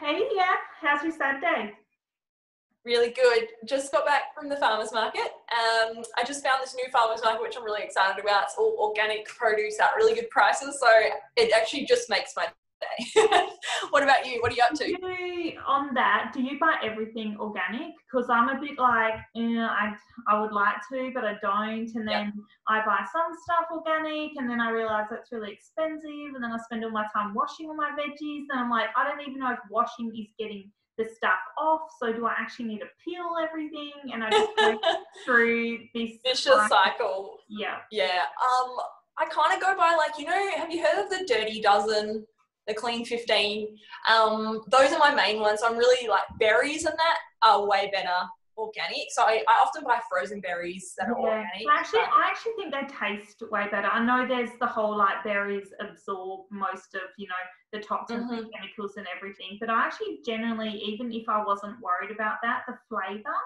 Hey, yeah. How's your Saturday? Really good. Just got back from the farmers market. I just found this new farmers market, which I'm really excited about. It's all organic produce at really good prices, so it actually just makes my day. What about you? What are you up to? Do you buy everything organic? Because I'm a bit like, I would like to, but I don't. And then I buy some stuff organic, and then I realize that's really expensive. And then I spend all my time washing all my veggies. And I'm like, I don't even know if washing is getting the stuff off. So do I actually need to peel everything? And I just go through this vicious cycle. Yeah. I kind of go by have you heard of the Dirty Dozen? The Clean 15. Those are my main ones. So I'm really like berries and that are way better organic. So I often buy frozen berries that are organic. I actually think they taste way better. I know there's the whole like berries absorb most of, the toxins and chemicals and everything. But I actually generally, even if I wasn't worried about that, the flavour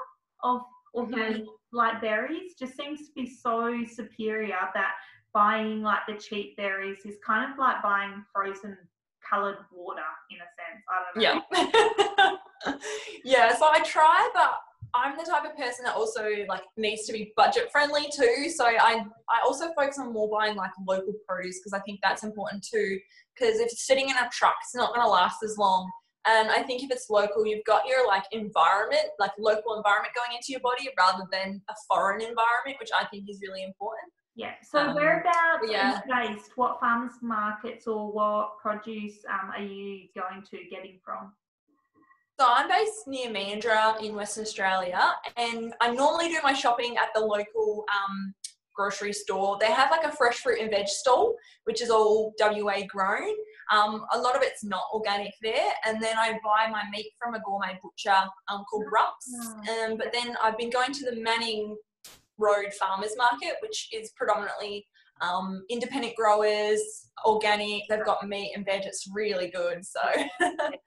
of organic like berries just seems to be so superior that buying like the cheap berries is kind of like buying frozen coloured water in a sense. I don't know. Yeah, so I try, but I'm the type of person that also like needs to be budget friendly too. So I also focus on more buying like local produce because I think that's important too. Because if it's sitting in a truck, it's not going to last as long. And I think if it's local, you've got your like environment, like local environment going into your body rather than a foreign environment, which I think is really important. Yeah. So whereabouts are you based? What farmers markets or what produce are you going to getting from? So I'm based near Mandurah in Western Australia, and I normally do my shopping at the local grocery store. They have like a fresh fruit and veg stall, which is all WA grown. A lot of it's not organic there, and then I buy my meat from a gourmet butcher called Rups. But then I've been going to the Manning Road Farmers Market, which is predominantly independent growers, organic. They've got meat and veg. It's really good. So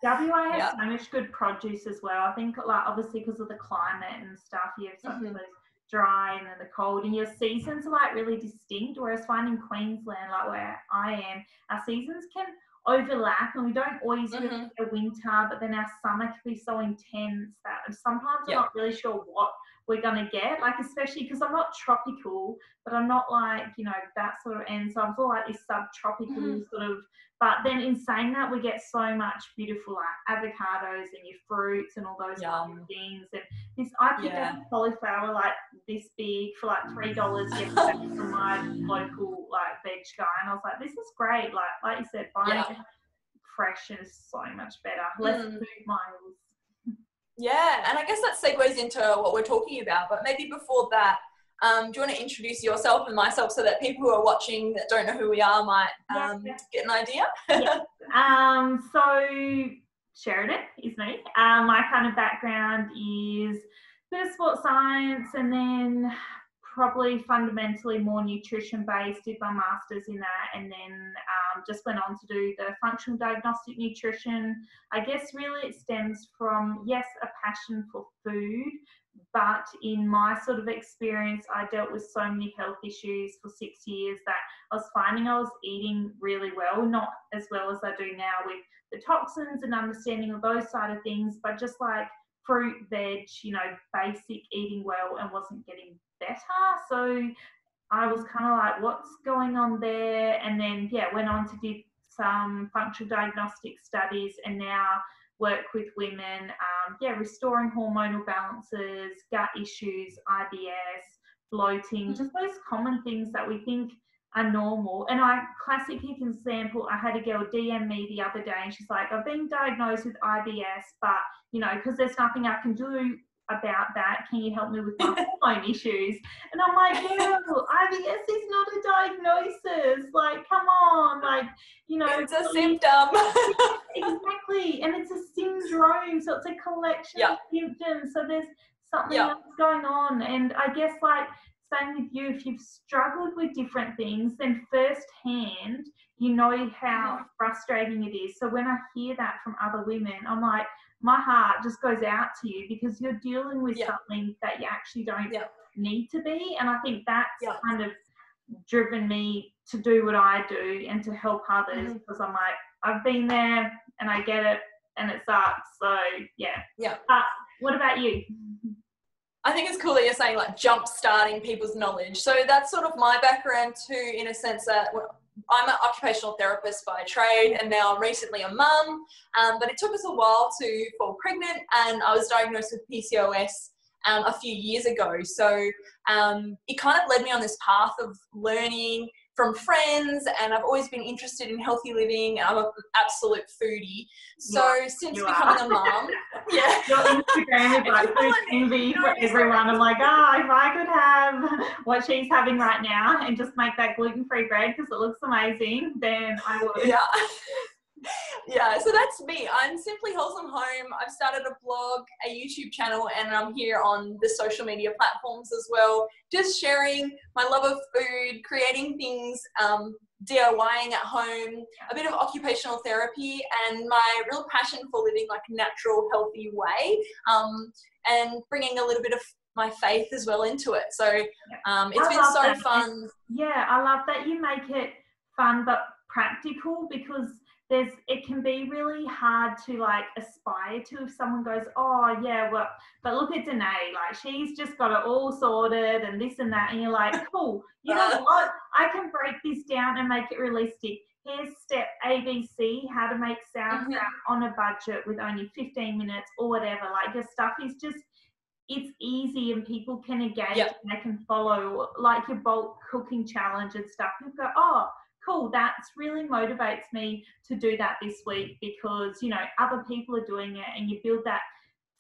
WA has so much good produce as well. I think like obviously because of the climate and stuff, you have such those dry and then the cold, and your seasons are like really distinct. Whereas finding Queensland, like where I am, our seasons can overlap and we don't always really get a winter, but then our summer can be so intense that sometimes I'm not really sure what we're going to get, like especially because I'm not tropical, but I'm not like, that sort of end. So I'm sort of like this subtropical sort of, but then in saying that, we get so much beautiful like avocados and your fruits and all those kind of things. And this, I picked up a cauliflower like this big for like $3 yesterday from my local like veg guy, and I was like, this is great. Like you said, buying fresh is so much better. Less food miles. Yeah, and I guess that segues into what we're talking about. But maybe before that, do you want to introduce yourself and myself so that people who are watching that don't know who we are might get an idea? So Sheridan is me. My kind of background is a bit of sports science, and then probably fundamentally more nutrition based. Did my master's in that, and then just went on to do the functional diagnostic nutrition. I guess really it stems from a passion for food, but in my sort of experience, I dealt with so many health issues for 6 years that I was finding I was eating really well, not as well as I do now with the toxins and understanding of those side of things, but just like fruit, veg, basic eating well, and wasn't getting better. So I was kind of like, what's going on there? And then, went on to do some functional diagnostic studies and now work with women, restoring hormonal balances, gut issues, IBS, bloating, just those common things that we think are normal. And classic example, I had a girl DM me the other day and she's like, I've been diagnosed with IBS, but, because there's nothing I can do about that, can you help me with my hormone issues? And I'm like, no, IBS is not a diagnosis. Like, come on, like, it's a symptom. Exactly, and it's a syndrome, so it's a collection of symptoms. So there's something else going on, and I guess like same with you, if you've struggled with different things, then firsthand you know how frustrating it is. So when I hear that from other women, I'm like, my heart just goes out to you because you're dealing with something that you actually don't need to be. And I think that's kind of driven me to do what I do and to help others because I'm like, I've been there and I get it. and it sucks. So yeah. Yeah. What about you? I think it's cool that you're saying like jump starting people's knowledge. So that's sort of my background too, in a sense that I'm an occupational therapist by trade, and now I'm recently a mum. But it took us a while to fall pregnant, and I was diagnosed with PCOS a few years ago. So it kind of led me on this path of learning from friends, and I've always been interested in healthy living, and I'm an absolute foodie. So since becoming a mum, yeah. Your Instagram is like food envy for everyone. I'm like, if I could have what she's having right now and just make that gluten-free bread because it looks amazing, then I would. Yeah. Yeah, so that's me. I'm Simply Wholesome Home. I've started a blog, a YouTube channel, and I'm here on the social media platforms as well, just sharing my love of food, creating things, DIYing at home, a bit of occupational therapy, and my real passion for living like a natural, healthy way, and bringing a little bit of my faith as well into it. So it's been so fun. Yeah, I love that you make it fun but practical, because it can be really hard to like aspire to if someone goes, oh yeah, well, but look at Danae, like she's just got it all sorted and this and that, and you're like, cool, you know what, I can break this down and make it realistic. Here's step ABC, how to make sauerkraut on a budget with only 15 minutes or whatever. Like your stuff is just, it's easy and people can engage and they can follow, like your bulk cooking challenge and stuff. You go, oh, cool, that's really motivates me to do that this week, because, you know, other people are doing it, and you build that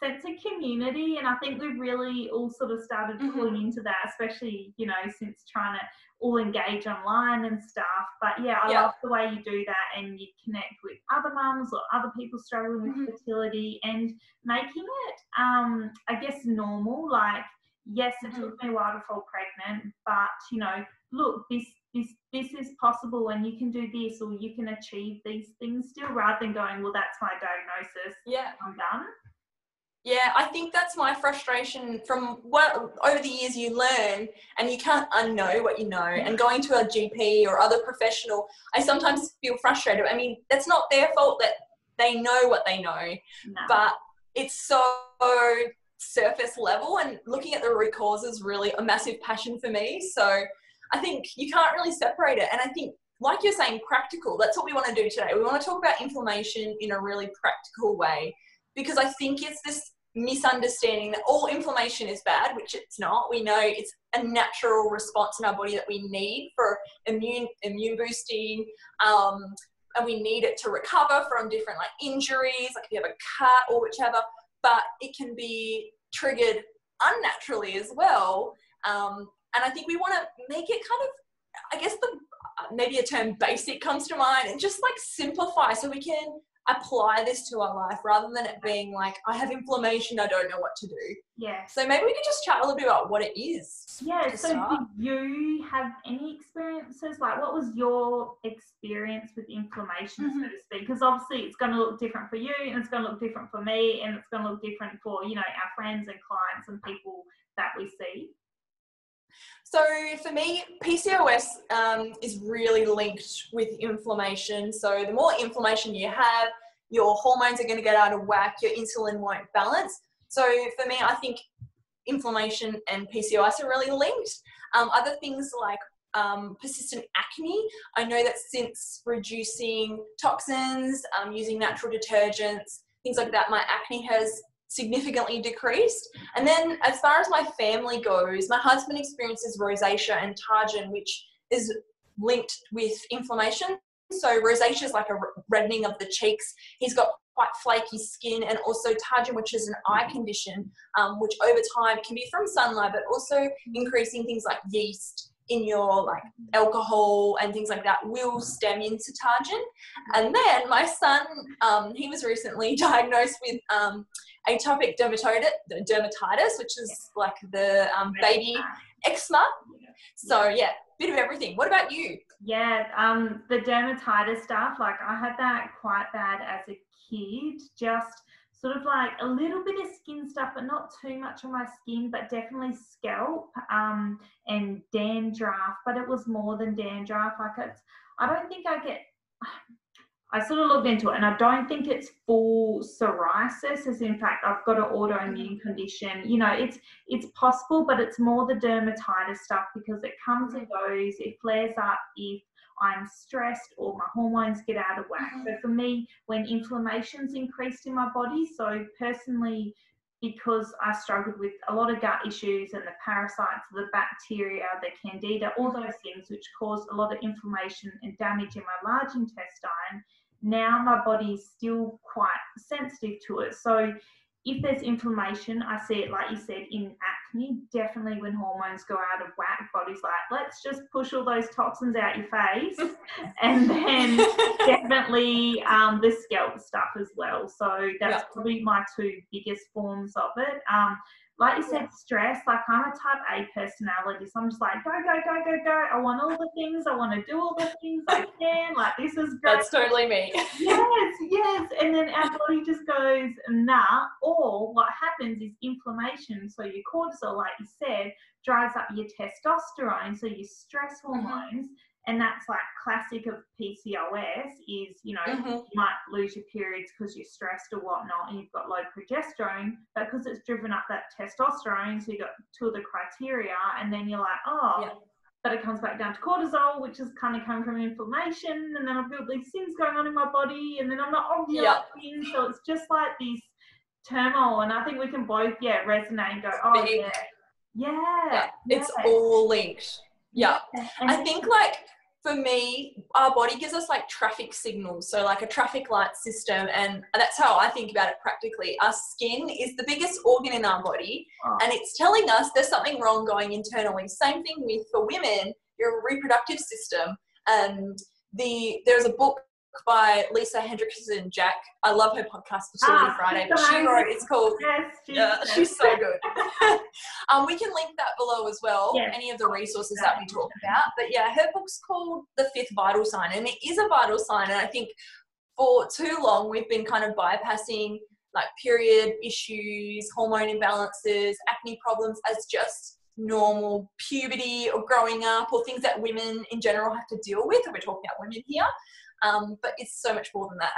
sense of community. And I think we've really all sort of started pulling into that, especially, you know, since trying to all engage online and stuff. But yeah, I love the way you do that, and you connect with other mums or other people struggling with fertility, and making it, I guess, normal. Like, yes, it took me a while to fall pregnant, but, you know, look, this is possible, and you can do this, or you can achieve these things still, rather than going, well, that's my diagnosis, I'm done. Yeah, I think that's my frustration from what over the years you learn, and you can't unknow what you know. And going to a GP or other professional, I sometimes feel frustrated. I mean, that's not their fault that they know what they know, but it's so surface level, and looking at the root cause is really a massive passion for me. So I think you can't really separate it. And I think, like you're saying, practical, that's what we want to do today. We want to talk about inflammation in a really practical way, because I think it's this misunderstanding that all inflammation is bad, which it's not. We know it's a natural response in our body that we need for immune boosting, and we need it to recover from different like injuries, like if you have a cut or whichever, but it can be triggered unnaturally as well. And I think we want to make it kind of, I guess maybe a term basic comes to mind, and just like simplify so we can apply this to our life, rather than it being like, I have inflammation, I don't know what to do. Yeah. So maybe we could just chat a little bit about what it is. Yeah, so do you have any experiences? Like, what was your experience with inflammation, so to speak? Because obviously it's going to look different for you, and it's going to look different for me, and it's going to look different for, you know, our friends and clients and people that we see. So for me, PCOS is really linked with inflammation. So the more inflammation you have, your hormones are going to get out of whack, your insulin won't balance. So for me, I think inflammation and PCOS are really linked. Other things like persistent acne. I know that since reducing toxins, using natural detergents, things like that, my acne has significantly decreased. And then as far as my family goes, my husband experiences rosacea and targin, which is linked with inflammation. So rosacea is like a reddening of the cheeks. He's got quite flaky skin, and also targin, which is an eye condition, which over time can be from sunlight, but also increasing things like yeast in your like alcohol and things like that will stem into targin. And then my son, he was recently diagnosed with atopic dermatitis, which is like the baby eczema. So yeah, bit of everything. What about you? Yeah, the dermatitis stuff, like I had that quite bad as a kid, just sort of like a little bit of skin stuff, but not too much on my skin, but definitely scalp and dandruff, but it was more than dandruff. Like I don't think I sort of looked into it, and I don't think it's full psoriasis, as in fact I've got an autoimmune condition. You know, it's possible, but it's more the dermatitis stuff, because it comes and goes. It flares up if I'm stressed or my hormones get out of whack. So for me, when inflammation's increased in my body, so personally, because I struggled with a lot of gut issues and the parasites, the bacteria, the candida, all those things which caused a lot of inflammation and damage in my large intestine, now my body is still quite sensitive to it. So if there's inflammation, I see it, like you said, in acne. Definitely when hormones go out of whack, body's like, let's just push all those toxins out your face. And then definitely the scalp stuff as well. So that's probably my two biggest forms of it. Like you said, stress, like I'm a type A personality, so I'm just like, go, go, go, go, go. I want all the things. I want to do all the things I can. Like, this is great. That's totally me. Yes. And then our body just goes, nah. Or what happens is inflammation. So your cortisol, like you said, drives up your testosterone, so your stress hormones. And that's like classic of PCOS is, you know, you might lose your periods because you're stressed or whatnot and you've got low progesterone, but because it's driven up that testosterone, so you got two of the criteria, and then you're like, but it comes back down to cortisol, which is kind of coming from inflammation, and then I've got these things going on in my body, and then I'm not ovulating, so it's just like these turmoil, and I think we can both, resonate and go, it's all linked. I think, like, for me, our body gives us like traffic signals, so like a traffic light system, and that's how I think about it practically. Our skin is the biggest organ in our body, and it's telling us there's something wrong going internally. Same thing with, for women, your reproductive system. There's a book by Lisa Hendrickson Jack. I love her podcast, Fertility Friday, but she wrote, it's called, she's so good. We can link that below as well, any of the resources that we talk about. But her book's called The Fifth Vital Sign, and it is a vital sign. And I think for too long, we've been kind of bypassing like period issues, hormone imbalances, acne problems as just normal puberty or growing up, or things that women in general have to deal with. And we're talking about women here. But it's so much more than that.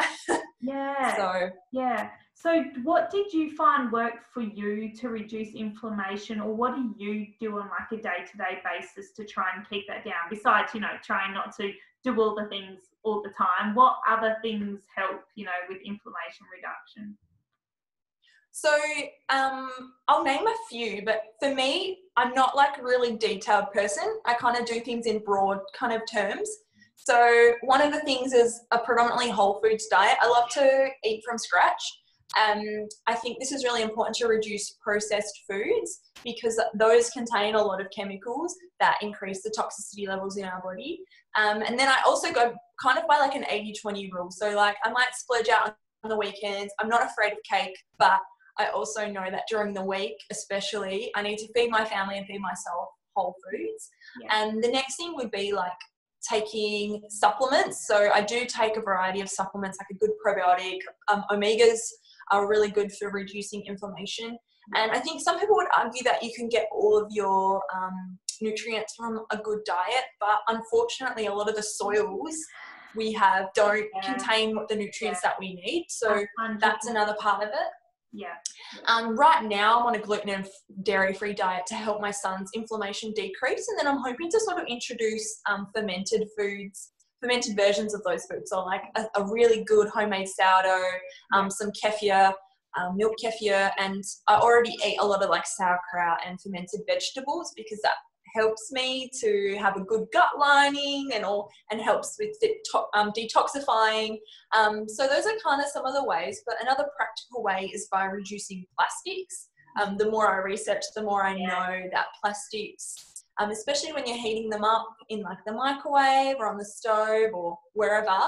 So what did you find worked for you to reduce inflammation, or what do you do on like a day-to-day basis to try and keep that down? Besides, you know, trying not to do all the things all the time, what other things help, you know, with inflammation reduction? So I'll name a few, but for me, I'm not like a really detailed person. I kind of do things in broad kind of terms. So one of the things is a predominantly whole foods diet. I love to eat from scratch. I think this is really important to reduce processed foods, because those contain a lot of chemicals that increase the toxicity levels in our body. And then I also go kind of by like an 80-20 rule. So like I might splurge out on the weekends. I'm not afraid of cake, but I also know that during the week, especially, I need to feed my family and feed myself whole foods. And the next thing would be like taking supplements. So I do take a variety of supplements, like a good probiotic. Omegas are really good for reducing inflammation. And I think some people would argue that you can get all of your nutrients from a good diet, but unfortunately a lot of the soils we have don't contain the nutrients that we need. So that's another part of it. Right now I'm on a gluten and dairy-free diet to help my son's inflammation decrease, and then I'm hoping to sort of introduce fermented foods, fermented versions of those foods. So like a really good homemade sourdough, some kefir, milk kefir, and I already eat a lot of like sauerkraut and fermented vegetables, because that helps me to have a good gut lining and helps with detoxifying. So those are kind of some of the ways, but another practical way is by reducing plastics. The more I research, the more I know that plastics, especially when you're heating them up in like the microwave or on the stove or wherever,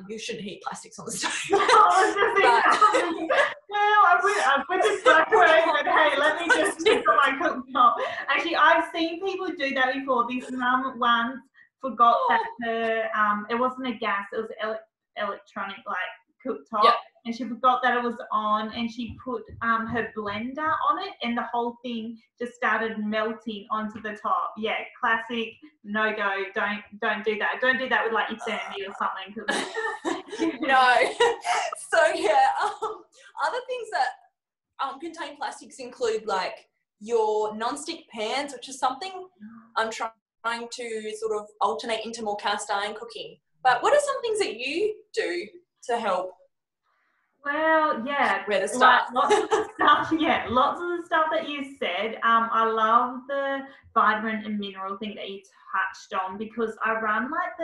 you shouldn't heat plastics on the stove. I put this microwave, but hey, let me just stick on my cooktop. Actually, I've seen people do that before. This mum once forgot that her, it wasn't a gas, it was electronic like cooktop, and she forgot that it was on, and she put her blender on it, and the whole thing just started melting onto the top. Classic no go. Don't do that. Don't do that with like your Sandy or something, because No. So yeah, other things that contain plastics include like your non-stick pans, which is something I'm trying to sort of alternate into more cast iron cooking. But what are some things that you do to help? Well, yeah, Where to like start? lots of the stuff. Yeah, lots of the stuff that you said. I love the vitamin and mineral thing that you touched on, because I run like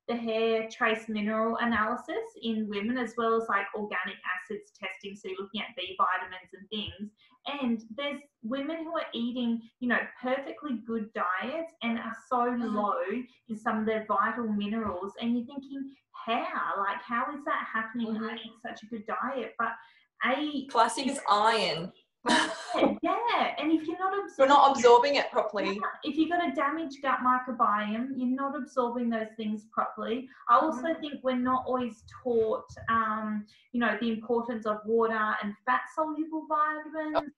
the hair trace mineral analysis in women, as well as like organic acids testing. So you're looking at B vitamins and things. And there's women who are eating, perfectly good diets and are so low in some of their vital minerals. And you're thinking, how is that happening? I eat such a good diet, but Classic is iron. yeah, and if you're not We're not absorbing it properly. if you've got a damaged gut microbiome, you're not absorbing those things properly. I also think we're not always taught, the importance of water and fat-soluble vitamins.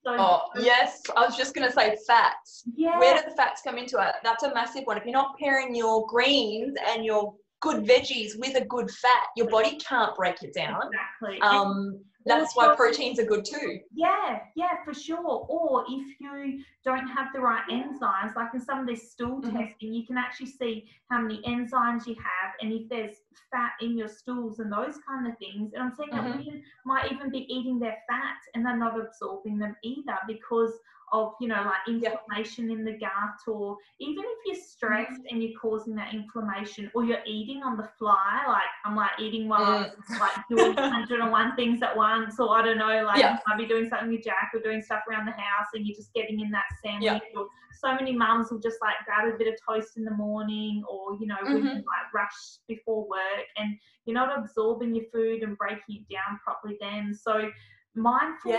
Yes, I was just going to say fats. Yeah. Where do the fats come into it? That's a massive one. If you're not pairing your greens and your good veggies with a good fat, your body can't break it down. Exactly. That's why proteins are good too. Yeah, for sure. Or if you don't have the right enzymes, like in some of this stool testing, you can actually see how many enzymes you have and if there's fat in your stools and those kind of things. And I'm saying that women might even be eating their fats and they're not absorbing them either because of, like inflammation in the gut, or even if you're stressed and you're causing that inflammation, or you're eating on the fly, like I'm like eating while I'm like doing 101 things at once, or I don't know, like you might be doing something with Jack or doing stuff around the house and you're just getting in that sandwich. Or so many mums will just like grab a bit of toast in the morning, or women like rush before work and you're not absorbing your food and breaking it down properly then. So mindful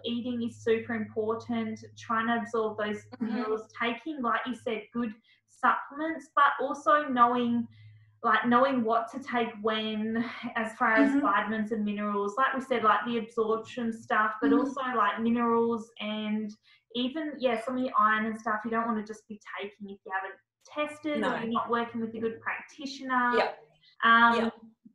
eating is super important, trying to absorb those minerals, taking, like you said, good supplements, but also knowing what to take when, as far as vitamins and minerals, like we said, like the absorption stuff, but also like minerals and even some of your iron and stuff you don't want to just be taking if you haven't tested or you're not working with a good practitioner.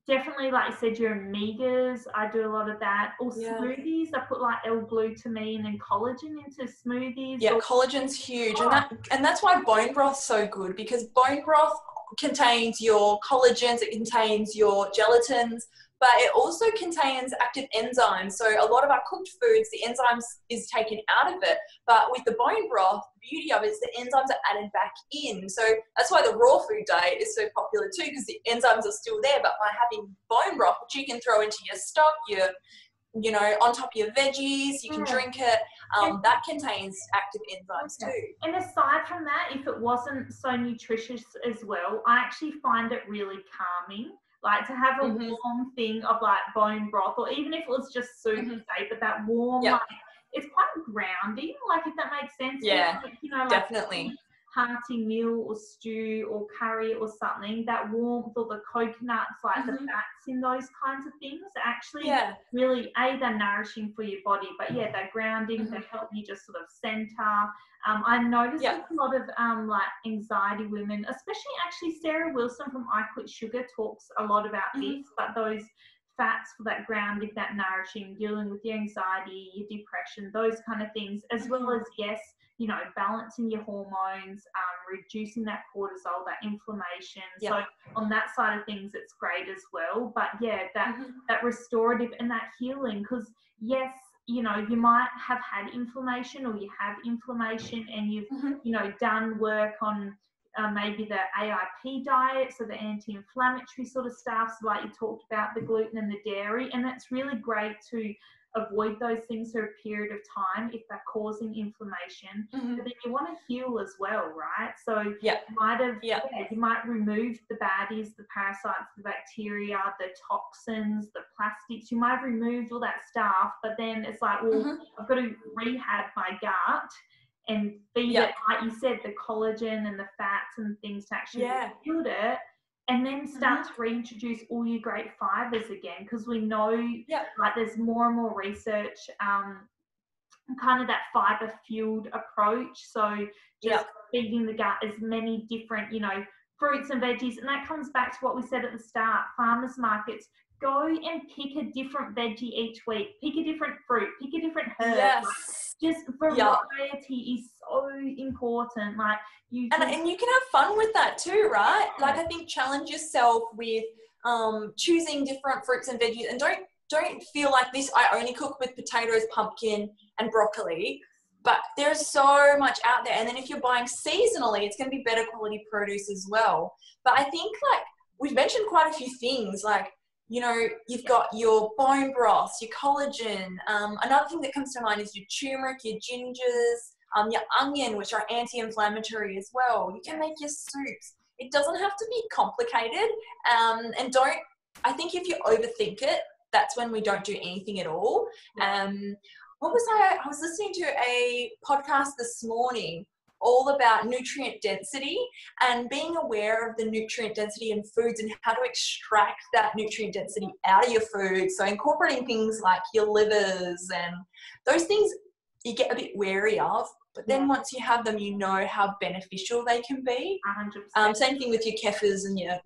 Definitely, like you said, your omegas, I do a lot of that. Or smoothies, I put like L-glutamine and collagen into smoothies. Yeah, collagen's huge. And that's why bone broth's so good, because bone broth contains your collagens, it contains your gelatins, but it also contains active enzymes. So a lot of our cooked foods, the enzymes is taken out of it, but with the bone broth, the beauty of it is the enzymes are added back in. So that's why the raw food diet is so popular too, because the enzymes are still there, but by having bone broth, which you can throw into your stock, on top of your veggies, you can drink it, that contains active enzymes too. And aside from that, if it wasn't so nutritious as well, I actually find it really calming. Like to have a warm thing of like bone broth, or even if it was just soup, say, but that warm, like, it's quite grounding, like if that makes sense. Yeah, like, definitely. Hearty meal or stew or curry or something, that warmth, or the coconuts, like the fats in those kinds of things, actually really, they're nourishing for your body, but they're grounding, they help you just sort of center. I noticed a lot of like anxiety women, especially actually Sarah Wilson from I Quit Sugar talks a lot about this, but those fats for that grounding, that nourishing, dealing with your anxiety, your depression, those kind of things, as well as balancing your hormones, reducing that cortisol, that inflammation. So on that side of things, it's great as well. But that restorative and that healing, because you might have had inflammation, or you have inflammation, and you've done work on maybe the AIP diet, so the anti-inflammatory sort of stuff, so like you talked about the gluten and the dairy, and that's really great to avoid those things for a period of time if they're causing inflammation. But then you want to heal as well, right? So you might remove the baddies, the parasites, the bacteria, the toxins, the plastics. You might have removed all that stuff, but then it's like, well, I've got to rehab my gut and feed it, like you said, the collagen and the fats and things to actually build it, and then start to reintroduce all your great fibers again, because we know like there's more and more research, kind of that fiber fueled approach. So just feeding the gut as many different, fruits and veggies. And that comes back to what we said at the start, farmers markets. Go and pick a different veggie each week. Pick a different fruit. Pick a different herb. Yes. Just variety is so important. Like and you can have fun with that too, right? Like, I think challenge yourself with choosing different fruits and veggies, and don't feel like this. I only cook with potatoes, pumpkin, and broccoli. But there's so much out there. And then if you're buying seasonally, it's going to be better quality produce as well. But I think, like, we've mentioned quite a few things, like, you know, you've got your bone broths, your collagen. Another thing that comes to mind is your turmeric, your gingers, your onion, which are anti-inflammatory as well. You can make your soups. It doesn't have to be complicated. And I think if you overthink it, that's when we don't do anything at all. I was listening to a podcast this morning all about nutrient density and being aware of the nutrient density in foods and how to extract that nutrient density out of your food. So incorporating things like your livers and those things you get a bit wary of, but then once you have them, you know how beneficial they can be. 100%. Same thing with your kefirs and your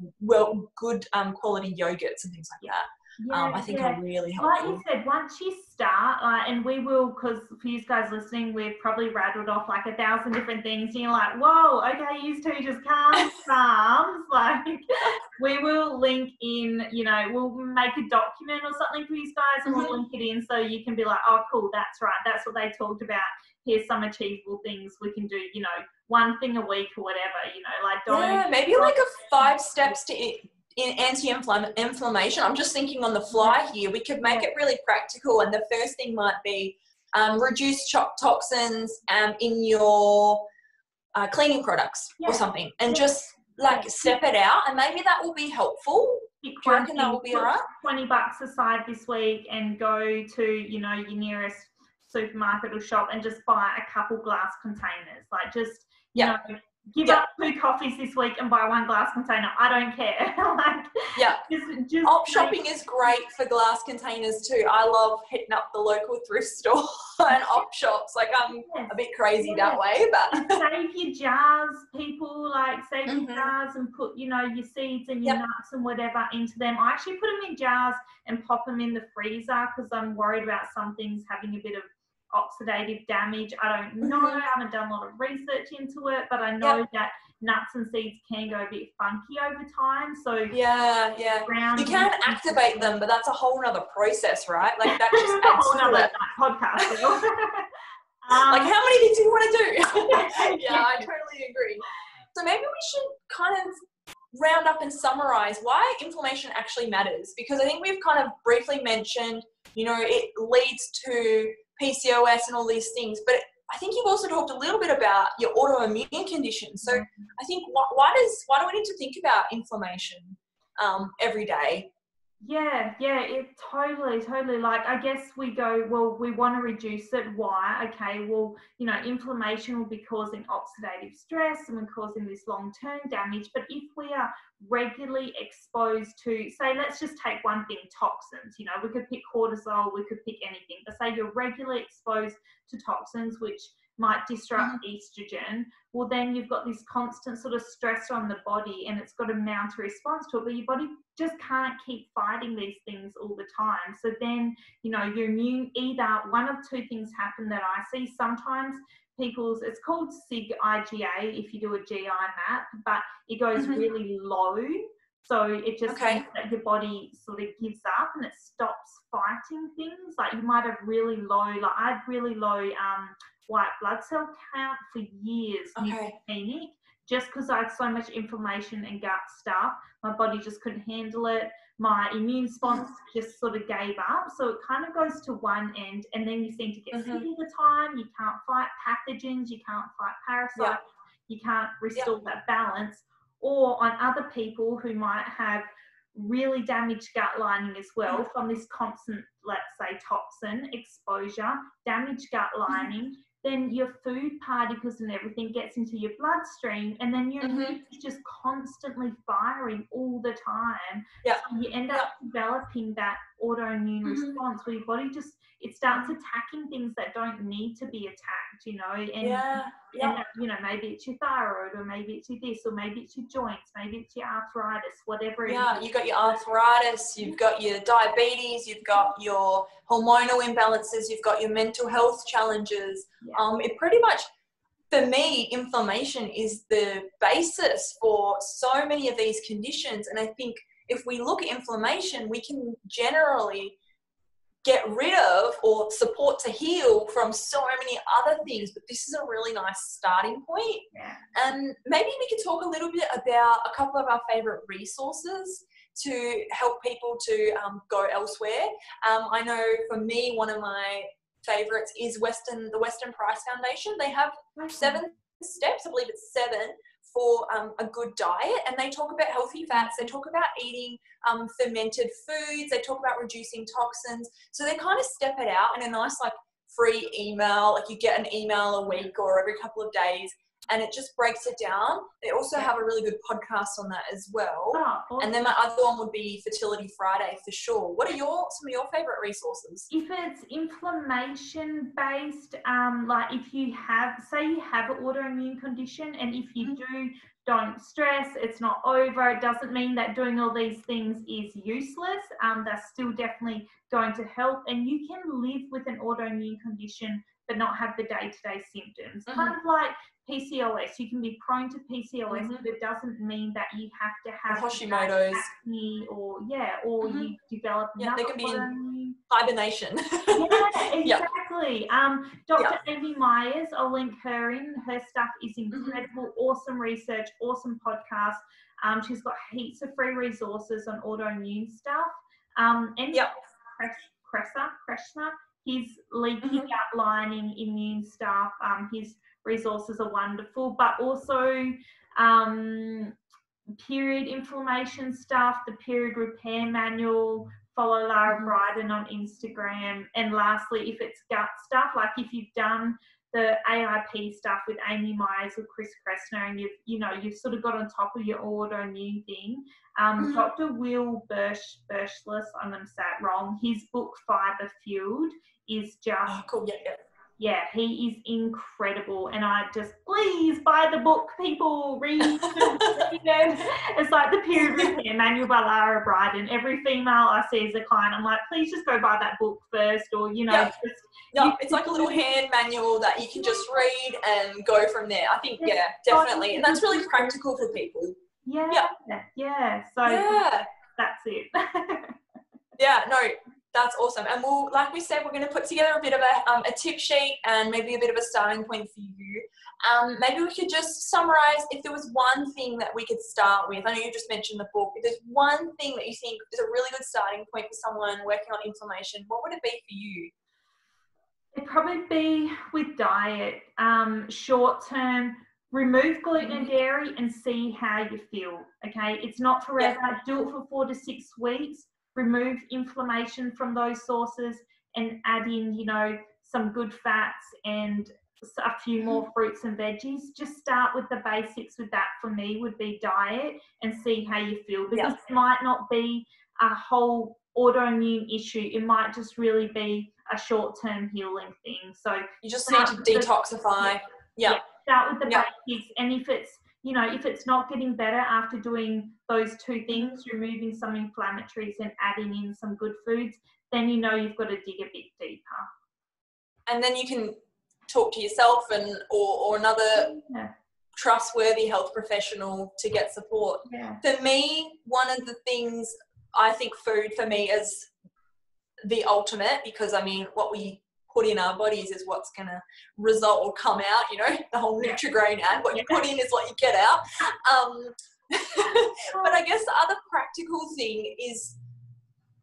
good quality yogurts and things like that. I think are really helpful. Like you said, once you start, and we will, because for you guys listening, we've probably rattled off like 1,000 different things, and you're like, whoa, okay, you two just calm, calm. Like, we will link in, you know, we'll make a document or something for you guys, and we'll link it in so you can be like, oh, cool, that's right, that's what they talked about. Here's some achievable things we can do, you know, one thing a week or whatever, you know, like don't. Maybe like a 5 steps to in anti-inflammation. I'm just thinking on the fly here. We could make it really practical, and the first thing might be reduce toxins in your cleaning products or something, and just like step it out, and maybe that will be helpful. Do you reckon that will be all right? $20 aside this week and go to, you know, your nearest supermarket or shop and just buy a couple glass containers. Like, just, you know, give up 2 coffees this week and buy 1 glass container. I don't care. Like, just op shopping is great for glass containers too. I love hitting up the local thrift store and op shops. Like, I'm a bit crazy that way, but save your jars, people. Like, save your jars and put, you know, your seeds and your nuts and whatever into them. I actually put them in jars and pop them in the freezer because I'm worried about some things having a bit of oxidative damage. I don't know. I haven't done a lot of research into it, but I know that nuts and seeds can go a bit funky over time. So you can activate them, but that's a whole nother process, right? Like, that just adds to it. Podcast. Like, how many things do you want to do? I totally agree. So maybe we should kind of round up and summarize why inflammation actually matters, because I think we've kind of briefly mentioned, you know, it leads to PCOS and all these things, but I think you've also talked a little bit about your autoimmune conditions. So I think why do we need to think about inflammation every day? It totally, like, I guess we go, well, we want to reduce it. Why? Okay, well, you know, inflammation will be causing oxidative stress and we're causing this long-term damage. But if we are regularly exposed to, say, let's just take one thing, toxins, you know, we could pick cortisol, we could pick anything, but say you're regularly exposed to toxins, which might disrupt estrogen, well, then you've got this constant sort of stress on the body and it's got to mount a response to it, but your body just can't keep fighting these things all the time. So then, you know, your immune, either one of 2 things happen that I see sometimes. It's called SIG-IgA if you do a GI map, but it goes really low. So it just means that your body sort of gives up and it stops fighting things. Like, you might have really low, like I had really low white blood cell count for years, neutropenic, just because I had so much inflammation and gut stuff. My body just couldn't handle it. My immune response just sort of gave up. So it kind of goes to one end, and then you seem to get sick all the time. You can't fight pathogens. You can't fight parasites. You can't restore that balance. Or on other people who might have really damaged gut lining as well from this constant, let's say, toxin exposure, damaged gut lining, then your food particles and everything gets into your bloodstream, and then your immune is just constantly firing all the time. Yeah. So you end up developing that autoimmune response where your body just, it starts attacking things that don't need to be attacked, you know, and you know, maybe it's your thyroid, or maybe it's your this, or maybe it's your joints, maybe it's your arthritis, whatever it is. You've got your arthritis, you've got your diabetes, you've got your hormonal imbalances, you've got your mental health challenges. It pretty much, for me, inflammation is the basis for so many of these conditions. And I think if we look at inflammation, we can generally get rid of or support to heal from so many other things, but this is a really nice starting point. And maybe we could talk a little bit about a couple of our favorite resources to help people to go elsewhere. I know for me, one of my favorites is the Western Price Foundation. They have 7 steps, I believe it's 7, for a good diet, and they talk about healthy fats, they talk about eating fermented foods, they talk about reducing toxins. So they kind of step it out in a nice, like, free email, like you get an email a week or every couple of days, and it just breaks it down. They also have a really good podcast on that as well. Awesome. And then my other one would be Fertility Friday for sure. What are some of your favorite resources? If it's inflammation based, like if you have, say you have an autoimmune condition, and if you don't stress, it's not over, it doesn't mean that doing all these things is useless. That's still definitely going to help, and you can live with an autoimmune condition but not have the day-to-day symptoms. Kind of like PCOS. You can be prone to PCOS, but it doesn't mean that you have to have Hashimoto's, acne, or you develop another they can be autoimmune. in hibernation. Exactly. Dr. Amy Myers, I'll link her in. Her stuff is incredible. Awesome research, awesome podcast. She's got heaps of free resources on autoimmune stuff. And Kreshna, his leaky gut lining immune stuff. His resources are wonderful, but also period inflammation stuff, the period repair manual. Follow Lara Bryden on Instagram. And lastly, if it's gut stuff, like if you've done the AIP stuff with Amy Myers or Chris Kressner, and you've sort of got on top of your autoimmune thing, Dr. Will Birchless, I'm going to say it wrong, his book Fiber Fueled is just cool. He is incredible, and I just, please buy the book, people, read it. It's like the period repair manual by Lara Bryden. Every female I see as a client, I'm like, please just go buy that book first, or it's like a little hand manual that you can just read and go from there. I think definitely, and that's really practical for people. So that's it. That's awesome. And we'll, like we said, we're going to put together a bit of a tip sheet and maybe a bit of a starting point for you. Maybe we could just summarize, if there was one thing that we could start with. I know you just mentioned the book. If there's one thing that you think is a really good starting point for someone working on inflammation, what would it be for you? It'd probably be with diet. Short term, remove gluten and dairy and see how you feel. Okay, it's not forever. Do it for 4 to 6 weeks. Remove inflammation from those sources and add in, some good fats and a few more fruits and veggies. Just start with the basics with that. For me, would be diet, and see how you feel, because it might not be a whole autoimmune issue. It might just really be a short-term healing thing. So you just need to detoxify. Start with the basics, and if it's not getting better after doing those 2 things, removing some inflammatories and adding in some good foods, then you've got to dig a bit deeper. And then you can talk to yourself or another trustworthy health professional to get support. For me, one of the things, I think food for me is the ultimate, because what we put in our bodies is what's going to result or come out, the whole Nutrigrain ad, what you put in is what you get out. But I guess the other practical thing is,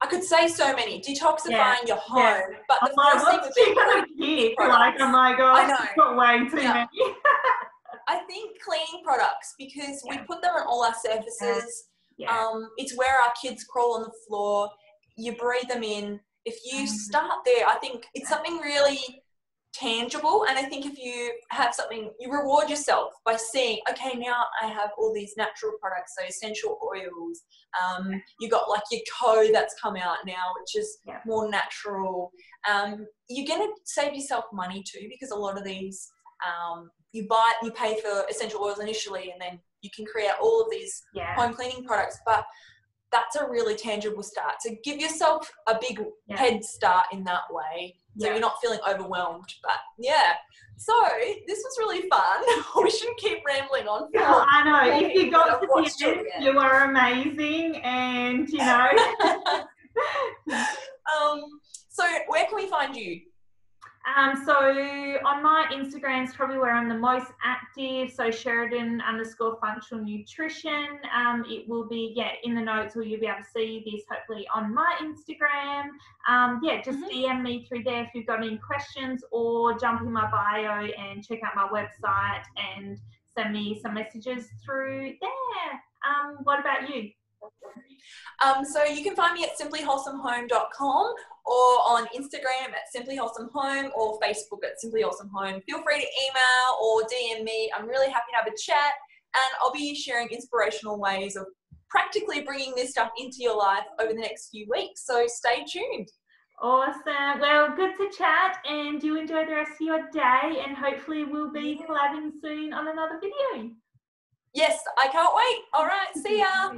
I could say so many, detoxifying your home, but the first thing would be cleaning products. Oh my God, I know. I've got way too many. I think cleaning products, because we put them on all our surfaces. It's where our kids crawl on the floor. You breathe them in. If you start there, I think it's something really tangible, and I think if you have something, you reward yourself by seeing, okay, now I have all these natural products, so essential oils, you got like your toe that's come out now, which is more natural. You're going to save yourself money too, because a lot of these you pay for essential oils initially, and then you can create all of these home cleaning products, but that's a really tangible start. So give yourself a big head start in that way, so you're not feeling overwhelmed. But so this was really fun. We shouldn't keep rambling on. I know. If you got to the end, you are amazing, and you know. So where can we find you? So on my Instagram is probably where I'm the most active. So Sheridan_functional nutrition. It will be in the notes, or you'll be able to see this hopefully on my Instagram. Just DM me through there if you've got any questions, or jump in my bio and check out my website and send me some messages through there. What about you? So you can find me at simplywholesomehome.com, or on Instagram at simplywholesomehome, or Facebook at simplywholesomehome. Feel free to email or DM me. I'm really happy to have a chat, and I'll be sharing inspirational ways of practically bringing this stuff into your life over the next few weeks. So stay tuned. Awesome. Well, good to chat, and you enjoy the rest of your day, and hopefully we'll be collabing soon on another video. Yes, I can't wait. All right, see ya.